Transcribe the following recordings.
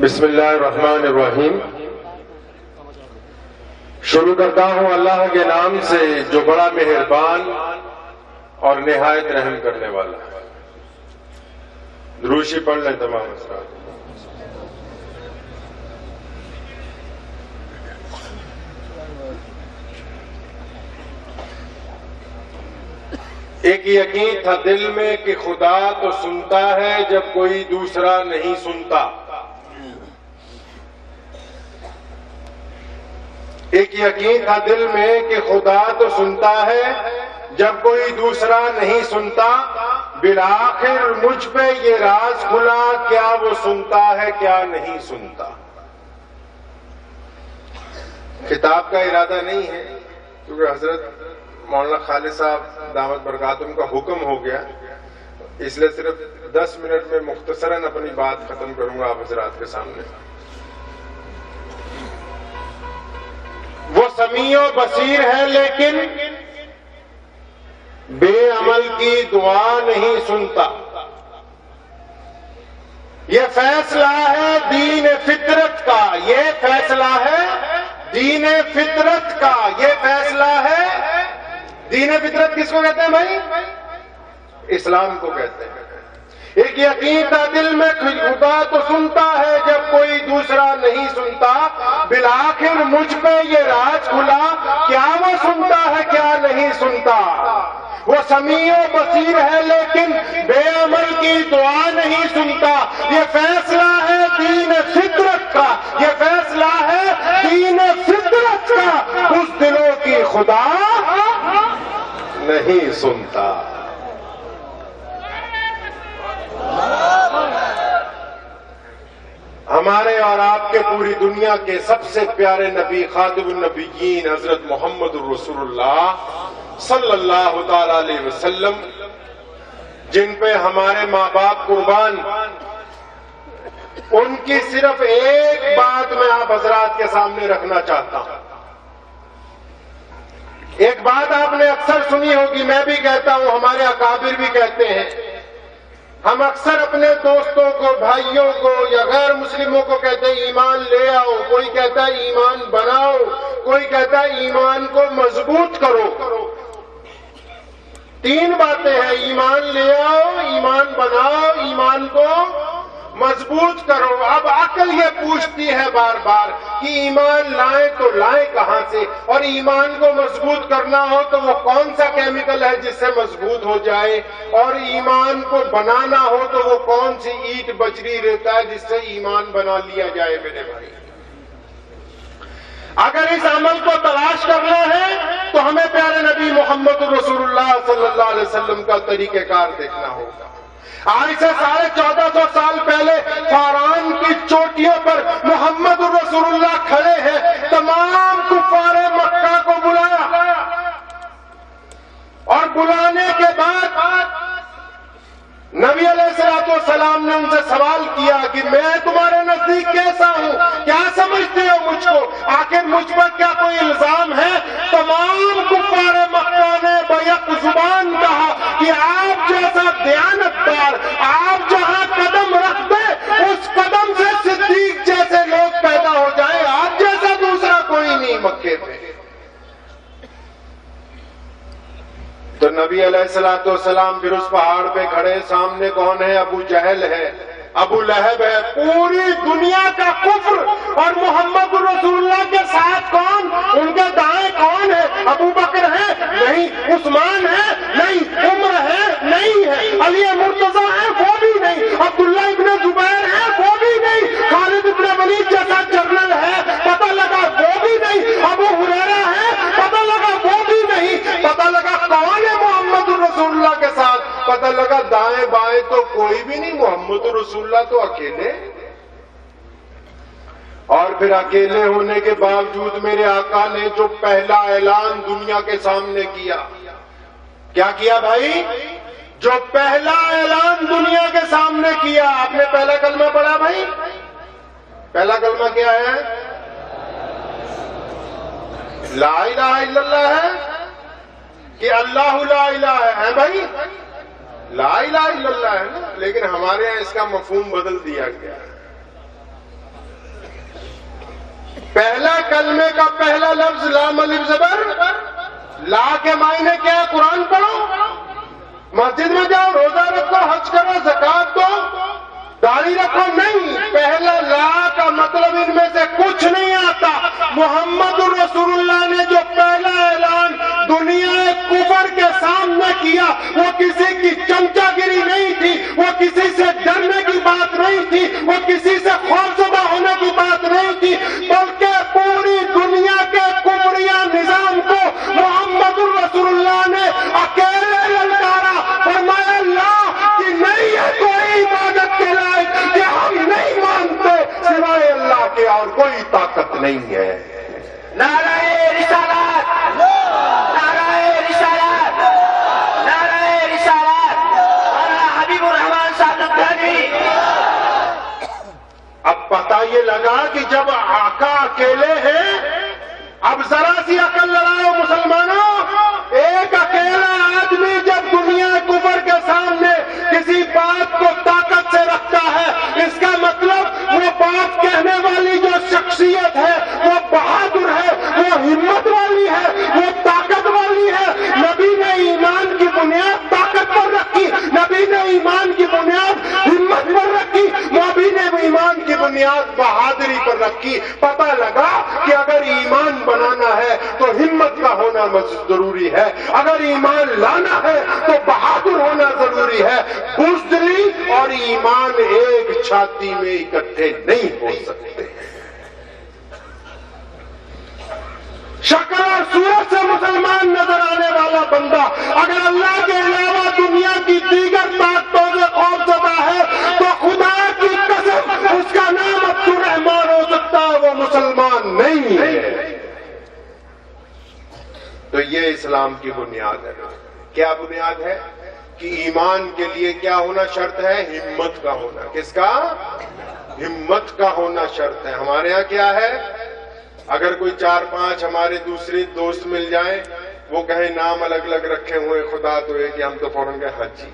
بسم اللہ الرحمن الرحیم۔ شروع کرتا ہوں اللہ کے نام سے جو بڑا مہربان اور نہایت رحم کرنے والا ہے۔ دروشی پڑھ لیں تمام حضرات۔ ایک یقین تھا دل میں کہ خدا تو سنتا ہے جب کوئی دوسرا نہیں سنتا۔ ایک یقین تھا دل میں کہ خدا تو سنتا ہے جب کوئی دوسرا نہیں سنتا، بالآخر مجھ پہ یہ راز کھلا، کیا وہ سنتا ہے کیا نہیں سنتا۔ خطاب کا ارادہ نہیں ہے کیونکہ حضرت مولانا خالد صاحب دامت برکاتہم کا حکم ہو گیا، اس لیے صرف 10 منٹ میں مختصراً اپنی بات ختم کروں گا آپ حضرات کے سامنے۔ وہ سمیع و بصیر ہے لیکن بے عمل کی دعا نہیں سنتا۔ یہ فیصلہ ہے دین فطرت کا، یہ فیصلہ ہے دین فطرت کا، یہ فیصلہ ہے دین فطرت۔ کس کو کہتے ہیں بھائی؟ اسلام کو کہتے ہیں۔ ایک یقین تھا دل میں خدا تو سنتا ہے جب کوئی دوسرا نہیں سنتا، بالآخر مجھ پہ یہ راز کھلا، کیا وہ سنتا ہے کیا نہیں سنتا۔ وہ سمیع و بصیر ہے لیکن بے عمل کی دعا نہیں سنتا۔ یہ فیصلہ ہے دین فطرت کا، یہ فیصلہ ہے دین فطرت کا، اس دلوں کی خدا نہیں سنتا۔ ہمارے اور آپ کے پوری دنیا کے سب سے پیارے نبی خاتم النبیین حضرت محمد الرسول اللہ صلی اللہ تعالی علیہ وسلم، جن پہ ہمارے ماں باپ قربان، ان کی صرف ایک بات میں آپ حضرات کے سامنے رکھنا چاہتا ہوں۔ ایک بات آپ نے اکثر سنی ہوگی، میں بھی کہتا ہوں، ہمارے اکابر بھی کہتے ہیں۔ ہم اکثر اپنے دوستوں کو، بھائیوں کو یا غیر مسلموں کو کہتے ہیں ایمان لے آؤ، کوئی کہتا ہے ایمان بناؤ، کوئی کہتا ہے ایمان کو مضبوط کرو۔ تین باتیں ہیں، ایمان لے آؤ، ایمان بناؤ، ایمان کو مضبوط کرو۔ اب عقل یہ پوچھتی ہے بار بار کہ ایمان لائیں تو لائیں کہاں سے، اور ایمان کو مضبوط کرنا ہو تو وہ کون سا کیمیکل ہے جس سے مضبوط ہو جائے، اور ایمان کو بنانا ہو تو وہ کون سی اینٹ بجری رہتا ہے جس سے ایمان بنا لیا جائے۔ میرے بھائی، اگر اس عمل کو تلاش کرنا ہے تو ہمیں پیارے نبی محمد رسول اللہ صلی اللہ علیہ وسلم کا طریقہ کار دیکھنا ہوگا۔ آج سے 1450 سال پہلے فاران کی چوٹیوں پر محمد رسول اللہ کھڑے ہیں، تمام کفار مکہ کو بلایا، اور بلانے کے بعد نبی علیہ السلام نے ان سے سوال کیا کہ میں تمہارے نزدیک کیسا ہوں، کیا سمجھتے ہو مجھ کو، آخر مجھ پر کیا کوئی الزام ہے؟ تمام کفار مکہ نے بیک زبان کہا کہ آپ جیسا دیانتدار، آپ جہاں قدم رکھتے اس قدم سے صدیق جیسے لوگ پیدا ہو جائیں، آپ جیسا دوسرا کوئی نہیں مکے میں۔ تو نبی علیہ السلام پھر اس پہاڑ پہ کھڑے، سامنے کون ہے؟ ابو جہل ہے، ابو لہب ہے، پوری دنیا کا کفر، اور محمد رسول اللہ کے ساتھ کون؟ ان کے دائیں کون ہے؟ ابو بکر ہے؟ نہیں۔ عثمان ہے؟ نہیں۔ عمر ہے؟ نہیں ہے۔ علی مرتضی ہے؟ وہ بھی نہیں۔ عبداللہ ابن زبیر ہے؟ وہ بھی نہیں۔ خالد ابن ولید جیسا جنرل ہے؟ پتہ لگا وہ بھی نہیں۔ ابو ہریرہ ہے؟ پتہ لگا وہ بھی نہیں۔ پتہ لگا کون ہے محمد رسول اللہ کے ساتھ؟ پتہ لگا دائیں بائیں تو کوئی بھی نہیں، محمد رسول اللہ تو اکیلے۔ اور پھر اکیلے ہونے کے باوجود میرے آقا نے جو پہلا اعلان دنیا کے سامنے کیا، کیا کیا بھائی؟ جو پہلا اعلان دنیا کے سامنے کیا، آپ نے پہلا کلمہ پڑھا بھائی؟ پہلا کلمہ کیا ہے؟ لا الہ الا اللہ ہے کہ اللہ لا الہ ہے بھائی؟ لا الہ الا اللہ ہے نا، لیکن ہمارے ہاں اس کا مفہوم بدل دیا گیا ہے۔ پہلا کلمے کا پہلا لفظ لام الف زبر، لا کے معنی کیا ہے؟ قرآن پڑھو، مسجد میں جاؤ، روزہ رکھو، حج کرو، زکات دو، داڑھی رکھو، نہیں، پہلا لا کا مطلب ان میں سے کچھ نہیں آتا۔ محمد الرسول اللہ نے جو پہلا اعلان دنیا کفر کے سامنے کیا، وہ کسی کی چمچا گیری نہیں تھی، وہ کسی سے ڈرنے کی بات نہیں تھی، وہ کسی سے خوفزدہ ہونے کی بات نہیں تھی، بلکہ پوری دنیا کے کفریہ نظام کو محمد الرسول اللہ نے اکیلے للکارا، فرمایا لا کہ نہیں ہے کوئی عبادت کے لائق، کہ ہم نہیں مانتے سوائے اللہ کے اور کوئی طاقت نہیں ہے۔ نعرہ رسالت، نعرہ رسالت، نعرہ رسالت، مولانا حبیب الرحمان صاحب الدہلوی۔ اب پتہ یہ لگا کہ جب آقا اکیلے ہیں، اب ذرا سی عقل لڑاؤ مسلمانوں، ایک اکیلا آدمی جب دنیا کفر کے سامنے کسی بات کو طاقت سے رکھتا ہے، اس کا مطلب وہ بات کہنے والی جو شخصیت ہے وہ بہادر ہے، وہ ہمت والی ہے، وہ طاقت والی ہے۔ نبی نے ایمان کی بنیاد طاقت پر رکھی، نبی نے ایمان کی بنیاد ہمت پر رکھی، نبی نے ایمان کی بنیاد بہادری پر رکھی۔ پتہ لگا کہ اگر ایمان بنانا ہے تو ہمت کا ہونا ضروری ہے، اگر ایمان لانا ہے تو بہادر ہونا ضروری ہے۔ بزدلی اور ایمان ایک چھاتی میں اکٹھے نہیں ہو سکتے۔ شکل اور صورت سے مسلمان نظر آنے والا بندہ اگر اللہ کے علاوہ دنیا کی دیگر طاقتوں سے خوفزدہ ہے تو خدا کی قسم اس کا نام عبد الرحمان ہو سکتا ہے، وہ مسلمان نہیں ہے۔ تو یہ اسلام کی بنیاد ہے۔ کیا بنیاد ہے؟ کہ ایمان کے لیے کیا ہونا شرط ہے؟ ہمت کا ہونا۔ کس کا؟ ہمت کا ہونا شرط ہے۔ ہمارے ہاں کیا ہے؟ اگر کوئی 4-5 ہمارے دوسرے دوست مل جائیں، وہ کہیں نام الگ الگ رکھے ہوئے، خدا تو ہے کہ ہم تو فوراً گئے حج۔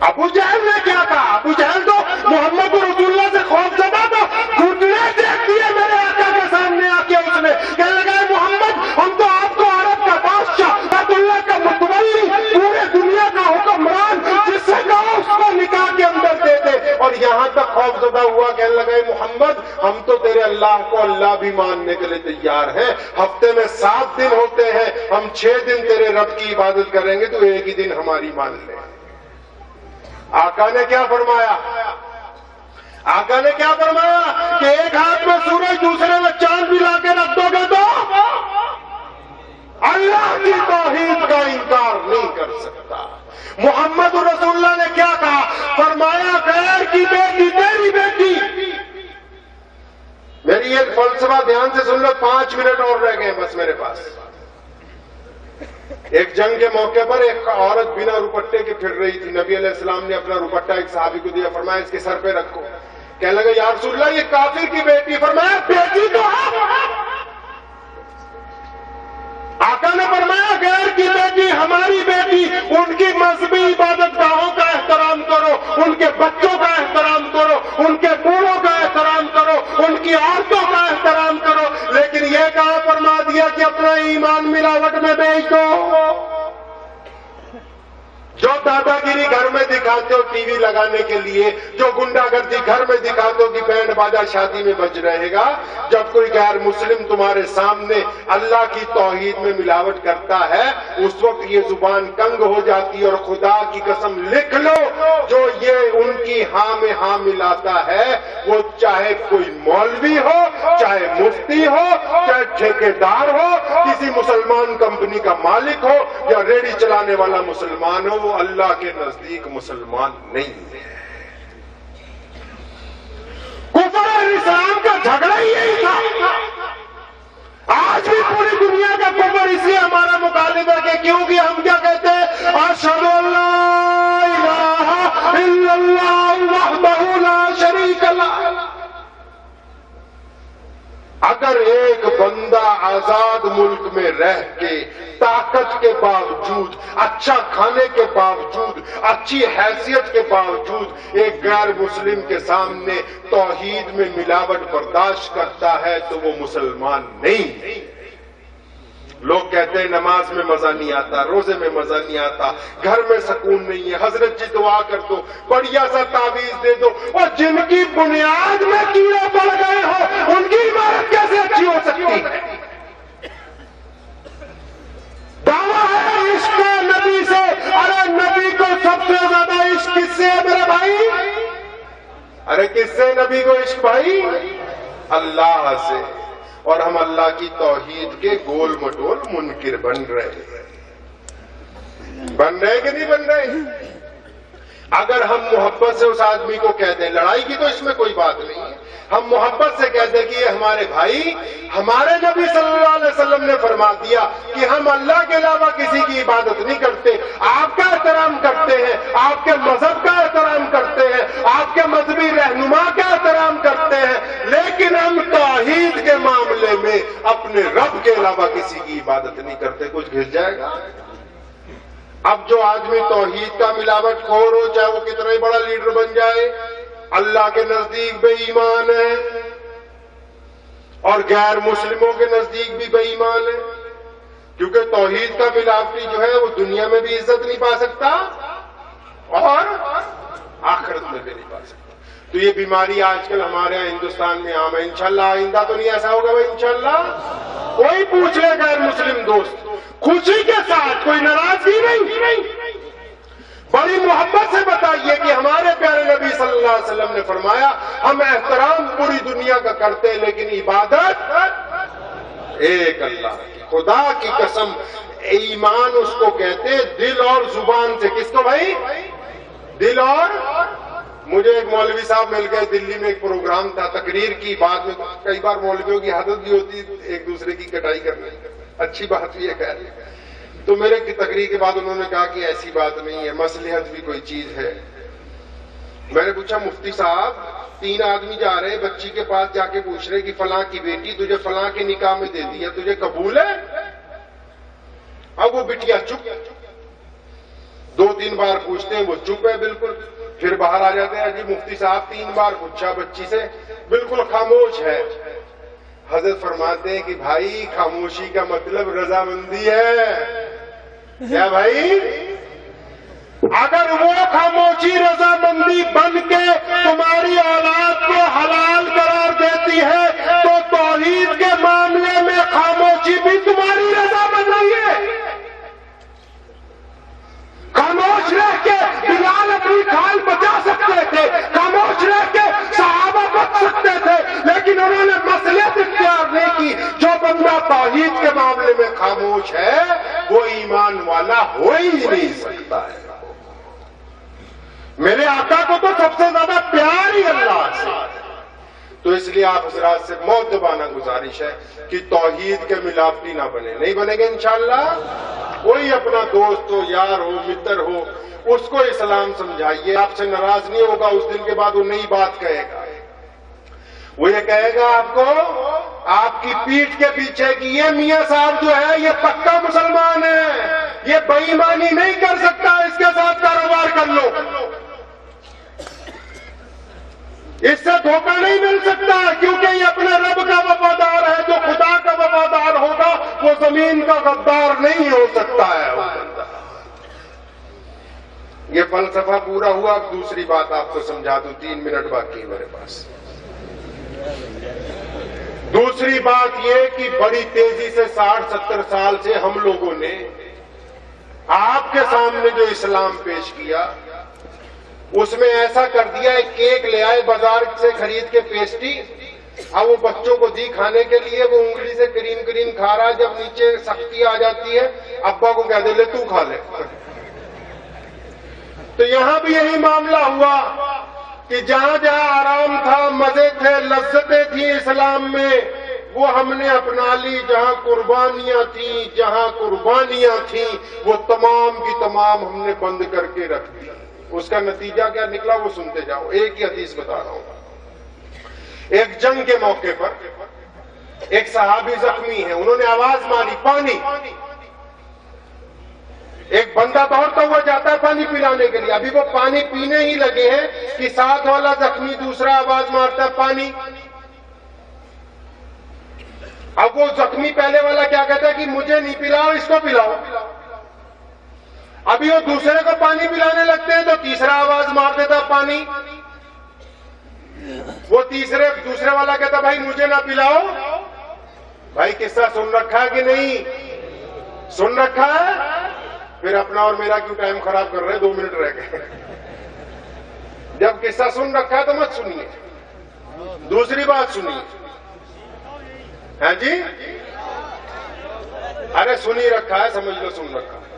ابو جہل نے کیا کہا؟ ابو جہل تو محمد رسول اللہ سے خوفزدہ تھا، گھٹنے دیکھ دیے میرے آقا کے سامنے آ کے، اس نے کہنے لگا محمد ہم تو آپ کو عرب کا بادشاہ، عبداللہ کا متولی، پورے دنیا کا حکمران، جس سے کہو اس کو نکاح کے اندر دے دے، اور یہاں تک خوفزدہ ہوا، کہنے لگا محمد ہم تو تیرے اللہ کو اللہ بھی ماننے کے لیے تیار ہیں، ہفتے میں 7 دن ہوتے ہیں، ہم 6 دن تیرے رب کی عبادت کریں گے، تو ایک ہی دن ہماری مان لے۔ آقا نے کیا فرمایا؟ آقا نے کیا فرمایا کہ ایک ہاتھ میں سورج دوسرے میں چاند بھی لا کے رکھ دو گے تو اللہ کی توحید کا انکار نہیں کر سکتا۔ محمد رسول اللہ نے کیا کہا؟ فرمایا غیر کی بیٹی تیری بیٹی۔ میری ایک فلسفہ دھیان سے سن لو، 5 منٹ اور رہ گئے بس میرے پاس۔ ایک جنگ کے موقع پر ایک عورت بنا روپٹے کے پھر رہی تھی، نبی علیہ السلام نے اپنا روپٹہ ایک صحابی کو دیا، فرمایا اس کے سر پہ رکھو۔ کہنے لگا یا رسول اللہ یہ کافر کی بیٹی، فرمایا بیٹی تو ہے۔ آقا نے فرمایا غیر کی بیٹی ہماری بیٹی، ان کی مذہبی عبادت گاہوں کا احترام کرو، ان کے بچوں کا احترام کرو، ان کے بوڑھوں کا احترام کرو، ان کی عورتوں کا احترام کرو، لیکن یہ کہاں فرما دیا کہ اپنا ایمان ملاوٹ میں بیچ دو؟ جو دادا گیری گھر میں دکھاتے ہو ٹی وی لگانے کے لیے، جو گنڈا گردی گھر میں دکھاتے ہو کہ بینڈ باجا شادی میں بج رہے گا، جب کوئی غیر مسلم تمہارے سامنے اللہ کی توحید میں ملاوٹ کرتا ہے، اس وقت یہ زبان کنگ ہو جاتی ہے، اور خدا کی قسم لکھ لو جو یہ ان کی ہاں میں ہاں ملاتا ہے، وہ چاہے کوئی مولوی ہو، چاہے مفتی ہو، چاہے ٹھیکیدار ہو، کسی مسلمان کمپنی کا مالک ہو، یا ریڑھی چلانے والا مسلمان ہو، وہ اللہ کے نزدیک مسلمان نہیں ہے۔ کفر اور اسلام کا جھگڑا ہی یہی تھا۔ آج بھی پوری دنیا کا کفر اس لیے ہمارا مخالف ہے کہ کیونکہ ہم کیا کہتے ہیں؟ اشہد ان لا الہ الا اللہ وحدہ لا شریک لہ۔ اگر ایک بندہ آزاد ملک میں رہ کے طاقت طاقت کے باوجود، اچھا کھانے کے باوجود، اچھی حیثیت کے باوجود ایک غیر مسلم کے سامنے توحید میں ملاوٹ برداشت کرتا ہے تو وہ مسلمان نہیں۔ لوگ کہتے ہیں نماز میں مزہ نہیں آتا، روزے میں مزہ نہیں آتا، گھر میں سکون نہیں ہے، حضرت جی دعا کر دو، بڑھیا سا تعویذ دے دو، اور جن کی بنیاد میں کیڑے پڑ گئے ہو ان کی عمارت کیسے اچھی ہو سکتی؟ دعویٰ ہے عشق نبی سے، ارے نبی کو سب سے زیادہ عشق کس سے ہے میرے بھائی؟ ارے کس سے نبی کو عشق بھائی؟ اللہ سے۔ اور ہم اللہ کی توحید کے گول مٹول منکر بن رہے کہ نہیں بن رہے؟ اگر ہم محبت سے اس آدمی کو کہتے ہیں، لڑائی کی تو اس میں کوئی بات نہیں ہے، ہم محبت سے کہتے ہیں کہ یہ ہمارے بھائی، ہمارے نبی صلی اللہ علیہ وسلم نے فرما دیا کہ ہم اللہ کے علاوہ کسی کی عبادت نہیں کرتے، آپ کا احترام کرتے ہیں، آپ کے مذہب کا احترام کرتے ہیں، آپ کے مذہبی رہنما کا احترام کرتے ہیں، لیکن ہم توحید کے معاملے میں اپنے رب کے علاوہ کسی کی عبادت نہیں کرتے۔ کچھ گھس جائے گا؟ اب جو آدمی توحید کا ملاوٹ خور ہو، چاہے وہ کتنا ہی بڑا لیڈر بن جائے، اللہ کے نزدیک بے ایمان ہے اور غیر مسلموں کے نزدیک بھی بے ایمان ہے، کیونکہ توحید کا ملاوٹی جو ہے وہ دنیا میں بھی عزت نہیں پا سکتا اور آخرت میں بھی نہیں پا سکتا۔ تو یہ بیماری آج کل ہمارے یہاں ہندوستان میں عام ہے، انشاءاللہ آئندہ تو نہیں ایسا ہوگا بھائی، انشاءاللہ۔ کوئی پوچھ لے غیر مسلم دوست، خوشی کے ساتھ، کوئی ناراضگی نہیں، بڑی محبت سے بتائیے کہ ہمارے پیارے نبی صلی اللہ علیہ وسلم نے فرمایا ہم احترام پوری دنیا کا کرتے ہیں لیکن عبادت ایک اللہ کی۔ خدا کی قسم، ایمان اس کو کہتے دل اور زبان سے۔ کس کو بھائی؟ دل اور۔ مجھے ایک مولوی صاحب مل گئے دلی میں، ایک پروگرام تھا، تقریر کی، بعد میں کئی بار مولویوں کی عادت بھی ہوتی ہے ایک دوسرے کی کٹائی کرنے، اچھی بات بھی ہے خیر۔ تو میرے کی تقریر کے بعد انہوں نے کہا کہ ایسی بات نہیں ہے، مصلحت بھی کوئی چیز ہے۔ میں نے پوچھا مفتی صاحب، 3 آدمی جا رہے بچی کے پاس، جا کے پوچھ رہے کہ فلاں کی بیٹی تجھے فلاں کے نکاح میں دے دی ہے، تجھے قبول ہے؟ اب وہ بٹیا چپ، 2-3 بار پوچھتے ہیں وہ چپ ہے بالکل، پھر باہر آ جاتے ہیں، جی مفتی صاحب 3 بار پوچھا بچی سے، بالکل خاموش ہے۔ حضرت فرماتے ہیں کہ بھائی خاموشی کا مطلب رضامندی ہے۔ کیا بھائی؟ اگر وہ خاموشی رضامندی بن کے تمہاری اولاد کو حلال قرار دیتی ہے تو توحید کے معاملے میں خاموشی بھی تمہاری رضامندی ہے۔ خاموش رہ کے بلال اپنی کھال بچا سکتے تھے، خاموش رہ کے صحابہ بچ سکتے تھے، لیکن انہوں نے مصلحت اختیار نہیں کی۔ جو بندہ توحید کے معاملے میں خاموش ہے وہ ایمان والا ہو ہی نہیں سکتا ہے۔ میرے آقا کو تو سب سے زیادہ پیار ہی اللہ سے، تو اس لیے آپ حضرات سے مؤدبانہ گزارش ہے کہ توحید کے ملاوٹی نہ بنے، نہیں بنے گے انشاءاللہ۔ کوئی اپنا دوست ہو، یار ہو، متر ہو، اس کو اسلام سمجھائیے، آپ سے ناراض نہیں ہوگا، اس دن کے بعد وہ نئی بات کہے گا۔ وہ یہ کہے گا آپ کو آپ کی پیٹھ کے پیچھے کہ یہ میاں صاحب جو ہے یہ پکا مسلمان ہے، یہ بے ایمانی نہیں کر سکتا، اس کے ساتھ کاروبار کر لو، اس سے دھوکہ نہیں مل سکتا، کیونکہ یہ اپنے رب کا وفادار ہے۔ جو خدا کا وفادار ہوگا وہ زمین کا غدار نہیں ہو سکتا ہے۔ یہ فلسفہ پورا ہوا، اب دوسری بات آپ کو سمجھا دوں، 3 منٹ باقی میرے پاس۔ دوسری بات یہ کہ بڑی تیزی سے 60-70 سال سے ہم لوگوں نے آپ کے سامنے جو اسلام پیش کیا اس میں ایسا کر دیا ہے، کیک لے آئے بازار سے خرید کے پیسٹری، اب وہ بچوں کو دی کھانے کے لیے، وہ انگلی سے کریم کریم کھا رہا ہے، جب نیچے سختی آ جاتی ہے ابا کو کہہ دے لے تو کھا لے۔ تو یہاں بھی یہی معاملہ ہوا کہ جہاں جہاں آرام تھا، مزے تھے، لذتیں تھیں اسلام میں، وہ ہم نے اپنا لی۔ جہاں قربانیاں تھیں وہ تمام کی تمام ہم نے بند کر کے رکھ دی۔ اس کا نتیجہ کیا نکلا وہ سنتے جاؤ۔ ایک ہی حدیث بتا رہا ہوں۔ ایک جنگ کے موقع پر ایک صحابی زخمی ہے، انہوں نے آواز ماری پانی، ایک بندہ دوڑتا ہوا جاتا ہے پانی پلانے کے لیے، ابھی وہ پانی پینے ہی لگے ہیں کہ ساتھ والا زخمی دوسرا آواز مارتا ہے پانی۔ اب وہ زخمی پہلے والا کیا کہتا ہے کہ مجھے نہیں پلاؤ، اس کو پلاؤ۔ ابھی وہ دوسرے کو پانی پلانے لگتے ہیں تو تیسرا آواز مار دیتا پانی۔ وہ دوسرے والا کہتا بھائی مجھے نہ پلاؤ۔ بھائی قصہ سن رکھا ہے کہ نہیں؟ سن رکھا ہے؟ پھر اپنا اور میرا کیوں ٹائم خراب کر رہے ہیں؟ 2 منٹ رہ گئے۔ جب قصہ سن رکھا ہے تو مت سنیے، دوسری بات سنیے۔ ہاں جی، ارے سنی رکھا ہے، سمجھ لو سن رکھا ہے۔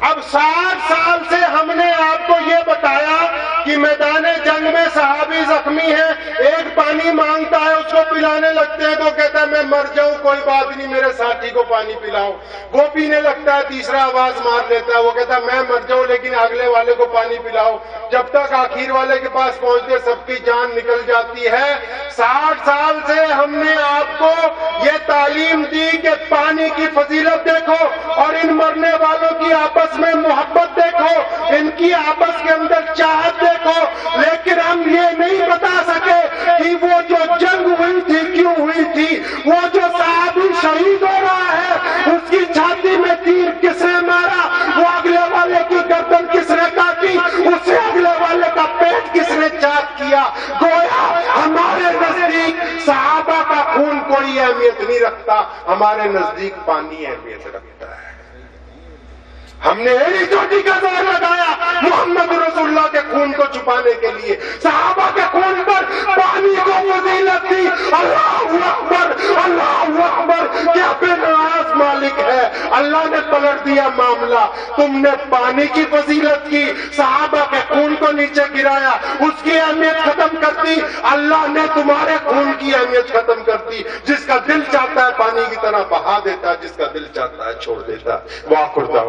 اب 60 سال سے ہم نے آپ کو یہ بتایا کہ میدان جنگ میں صحابی زخمی ہے، ایک پانی مانگتا ہے، اس کو پلانے لگتے ہیں تو کہتا ہے میں مر جاؤں کوئی بات نہیں، میرے ساتھی کو پانی پلاؤ۔ وہ پینے لگتا ہے، تیسرا آواز مار لیتا ہے، وہ کہتا ہے میں مر جاؤں لیکن اگلے والے کو پانی پلاؤ۔ جب تک آخر والے کے پاس پہنچتے سب کی جان نکل جاتی ہے۔ 60 سال سے ہم نے آپ کو یہ تعلیم دی کہ پانی کی فضیلت دیکھو اور ان مرنے والوں کی آپس میں محبت دیکھو، ان کی آپس کے اندر چاہت دیکھو، لیکن ہم یہ نہیں بتا سکے کہ وہ جو جنگ ہوئی تھی کیوں ہوئی تھی، وہ جو صحابی شہید ہو رہا ہے اس کی چھاتی میں تیر کس نے مارا، وہ اگلے والے کی گردن کس نے کاٹی، اس سے اگلے والے کا پیٹ کس نے چاک کیا۔ گویا ہمارے نزدیک صحابہ کا خون کوئی اہمیت نہیں رکھتا، ہمارے نزدیک پانی اہمیت رکھتا ہے۔ ہم نے ایڑی چوٹی کا زور لگایا محمد رسول اللہ کے خون کو چھپانے کے لیے، صحابہ کے خون پر پانی کو فضیلت دی۔ اللہ اکبر، اللہ اکبر، کیا بے نواز مالک ہے۔ اللہ نے پلٹ دیا معاملہ، تم نے پانی کی فضیلت کی، صحابہ کے خون کو نیچے گرایا، اس کی اہمیت ختم کر دی، اللہ نے تمہارے خون کی اہمیت ختم کر دی۔ جس کا دل چاہتا ہے پانی کی طرح بہا دیتا ہے، جس کا دل چاہتا ہے چھوڑ دیتا ہے۔ واہ خدا